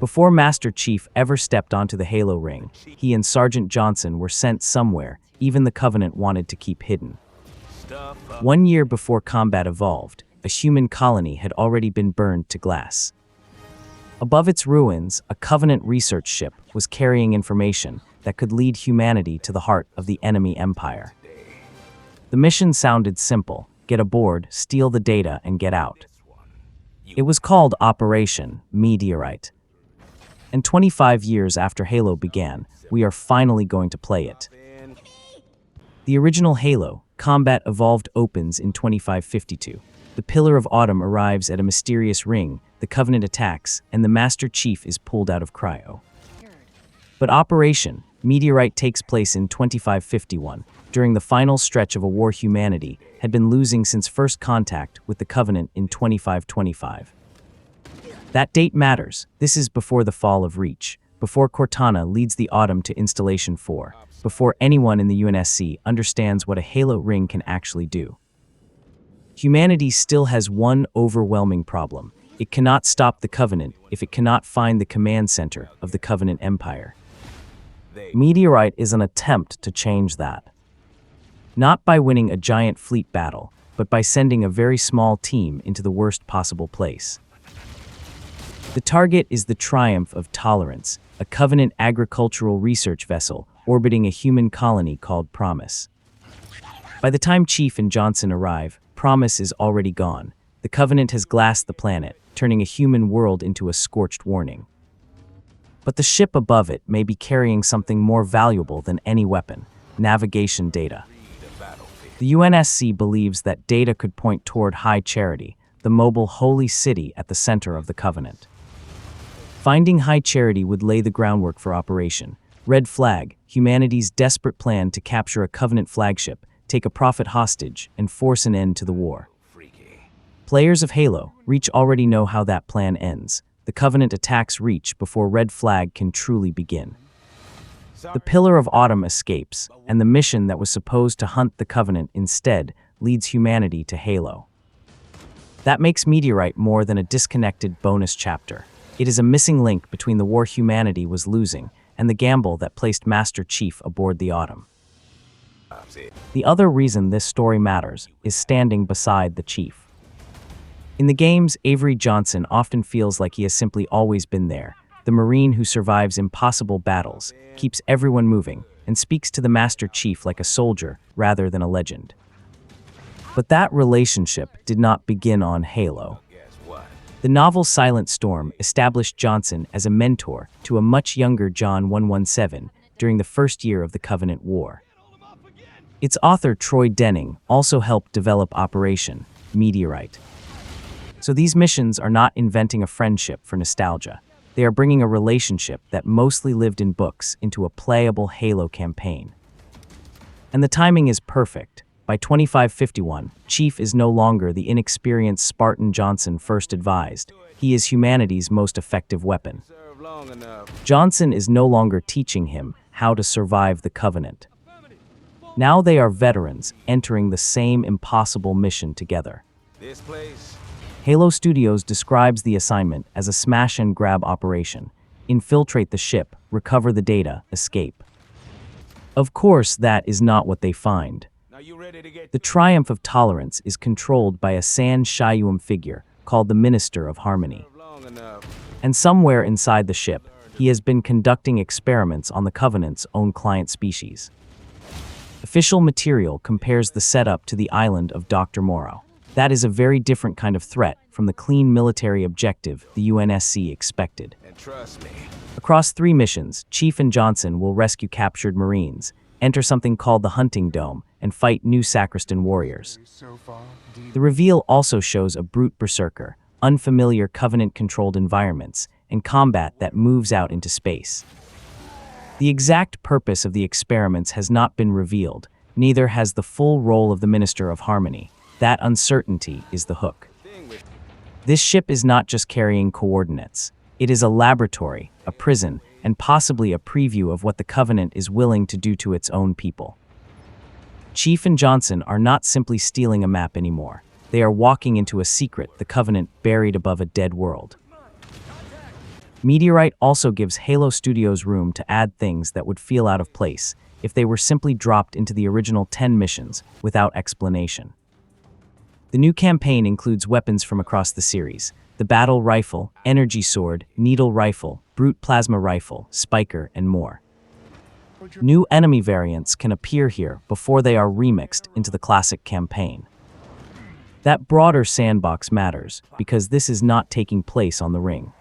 Before Master Chief ever stepped onto the Halo ring, he and Sergeant Johnson were sent somewhere even the Covenant wanted to keep hidden. 1 year before combat evolved, a human colony had already been burned to glass. Above its ruins, a Covenant research ship was carrying information that could lead humanity to the heart of the enemy empire. The mission sounded simple: get aboard, steal the data, and get out. It was called Operation Meteorite. And 25 years after Halo began, we are finally going to play it. The original Halo, Combat Evolved, opens in 2552. The Pillar of Autumn arrives at a mysterious ring, the Covenant attacks, and the Master Chief is pulled out of cryo. But Operation Meteorite takes place in 2551, during the final stretch of a war humanity had been losing since first contact with the Covenant in 2525. That date matters. This is before the fall of Reach, before Cortana leads the Autumn to Installation 4, before anyone in the UNSC understands what a Halo ring can actually do. Humanity still has one overwhelming problem. It cannot stop the Covenant if it cannot find the command center of the Covenant Empire. Meteorite is an attempt to change that. Not by winning a giant fleet battle, but by sending a very small team into the worst possible place. The target is the Triumph of Tolerance, a Covenant agricultural research vessel orbiting a human colony called Promise. By the time Chief and Johnson arrive, Promise is already gone. The Covenant has glassed the planet, turning a human world into a scorched warning. But the ship above it may be carrying something more valuable than any weapon: navigation data. The UNSC believes that data could point toward High Charity, the mobile holy city at the center of the Covenant. Finding High Charity would lay the groundwork for Operation Red Flag, humanity's desperate plan to capture a Covenant flagship, take a prophet hostage, and force an end to the war. Players of Halo Reach already know how that plan ends. The Covenant attacks Reach before Red Flag can truly begin. The Pillar of Autumn escapes, and the mission that was supposed to hunt the Covenant instead leads humanity to Halo. That makes Meteorite more than a disconnected bonus chapter. It is a missing link between the war humanity was losing and the gamble that placed Master Chief aboard the Autumn. The other reason this story matters is standing beside the Chief. In the games, Avery Johnson often feels like he has simply always been there, the Marine who survives impossible battles, keeps everyone moving, and speaks to the Master Chief like a soldier rather than a legend. But that relationship did not begin on Halo. The novel Silent Storm established Johnson as a mentor to a much younger John 117 during the first year of the Covenant War. Its author Troy Denning also helped develop Operation Meteorite. So these missions are not inventing a friendship for nostalgia. They are bringing a relationship that mostly lived in books into a playable Halo campaign. And the timing is perfect. By 2551, Chief is no longer the inexperienced Spartan Johnson first advised. He is humanity's most effective weapon. Johnson is no longer teaching him how to survive the Covenant. Now they are veterans entering the same impossible mission together. Halo Studios describes the assignment as a smash-and-grab operation. Infiltrate the ship, recover the data, escape. Of course, that is not what they find. The Triumph of Tolerance is controlled by a San Shiuum figure called the Minister of Harmony. And somewhere inside the ship, he has been conducting experiments on the Covenant's own client species. Official material compares the setup to the island of Dr. Moreau. That is a very different kind of threat from the clean military objective the UNSC expected. Across 3 missions, Chief and Johnson will rescue captured Marines, enter something called the Hunting Dome, and fight new Sacristan warriors. The reveal also shows a brute berserker, unfamiliar Covenant-controlled environments, and combat that moves out into space. The exact purpose of the experiments has not been revealed, neither has the full role of the Minister of Harmony. That uncertainty is the hook. This ship is not just carrying coordinates. It is a laboratory, a prison, and possibly a preview of what the Covenant is willing to do to its own people. Chief and Johnson are not simply stealing a map anymore. They are walking into a secret, the Covenant buried above a dead world. Meteorite also gives Halo Studios room to add things that would feel out of place if they were simply dropped into the original 10 missions without explanation. The new campaign includes weapons from across the series: the battle rifle, energy sword, needle rifle, brute plasma rifle, spiker, and more. New enemy variants can appear here before they are remixed into the classic campaign. That broader sandbox matters because this is not taking place on the ring.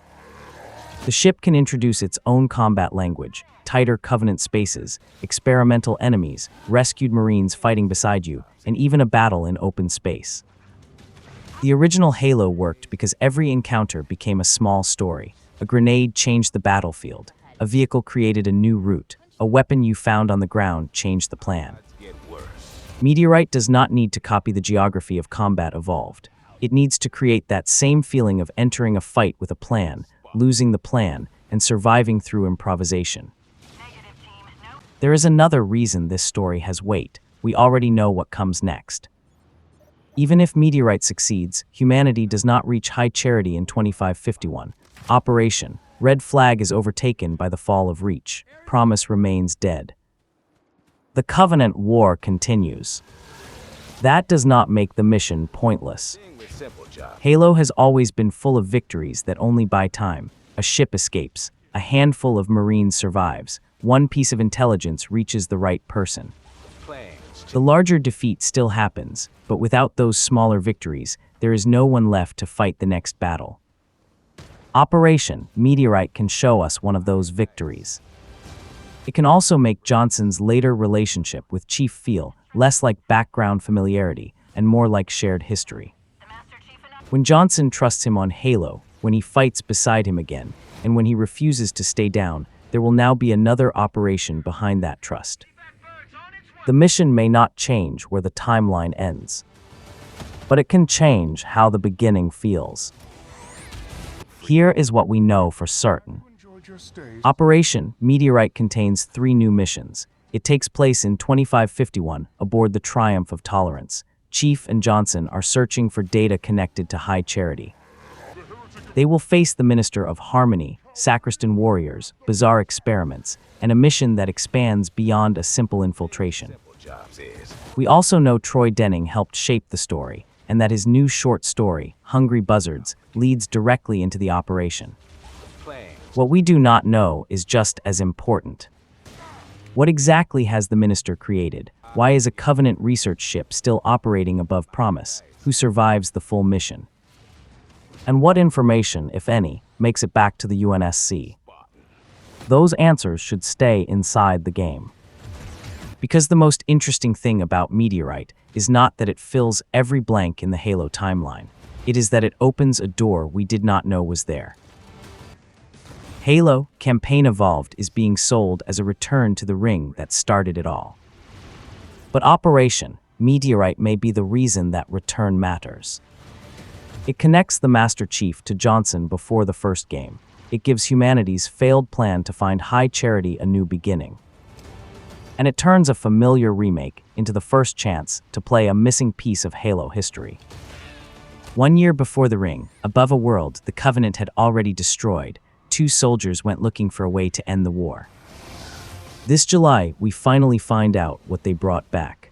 The ship can introduce its own combat language, tighter Covenant spaces, experimental enemies, rescued Marines fighting beside you, and even a battle in open space. The original Halo worked because every encounter became a small story. A grenade changed the battlefield, a vehicle created a new route, a weapon you found on the ground changed the plan. Meteorite does not need to copy the geography of Combat Evolved. It needs to create that same feeling of entering a fight with a plan, losing the plan, and surviving through improvisation. There is another reason this story has weight. We already know what comes next. Even if Meteorite succeeds, humanity does not reach high charity in 2551. Operation Red Flag is overtaken by the fall of Reach. Promise remains dead. The Covenant War continues. That does not make the mission pointless. Halo has always been full of victories that only buy time. A ship escapes, a handful of Marines survives, one piece of intelligence reaches the right person. The larger defeat still happens, but without those smaller victories, there is no one left to fight the next battle. Operation Meteorite can show us one of those victories. It can also make Johnson's later relationship with Chief feel less like background familiarity and more like shared history. When Johnson trusts him on Halo, when he fights beside him again, and when he refuses to stay down, there will now be another operation behind that trust. The mission may not change where the timeline ends, but it can change how the beginning feels. Here is what we know for certain. Operation Meteorite contains 3 new missions. It takes place in 2551 aboard the Triumph of Tolerance. Chief and Johnson are searching for data connected to High Charity. They will face the Minister of Harmony, Sacristan warriors, bizarre experiments, and a mission that expands beyond a simple infiltration. We also know Troy Denning helped shape the story, and that his new short story, Hungry Buzzards, leads directly into the operation. What we do not know is just as important. What exactly has the Minister created? Why is a Covenant research ship still operating above Promise? Who survives the full mission? And what information, if any, makes it back to the UNSC? Those answers should stay inside the game. Because the most interesting thing about Meteorite is not that it fills every blank in the Halo timeline. It is that it opens a door we did not know was there. Halo Campaign Evolved is being sold as a return to the ring that started it all. But Operation Meteorite may be the reason that return matters. It connects the Master Chief to Johnson before the first game. It gives humanity's failed plan to find High Charity a new beginning. And it turns a familiar remake into the first chance to play a missing piece of Halo history. 1 year before the ring, above a world the Covenant had already destroyed, 2 soldiers went looking for a way to end the war. This July, we finally find out what they brought back.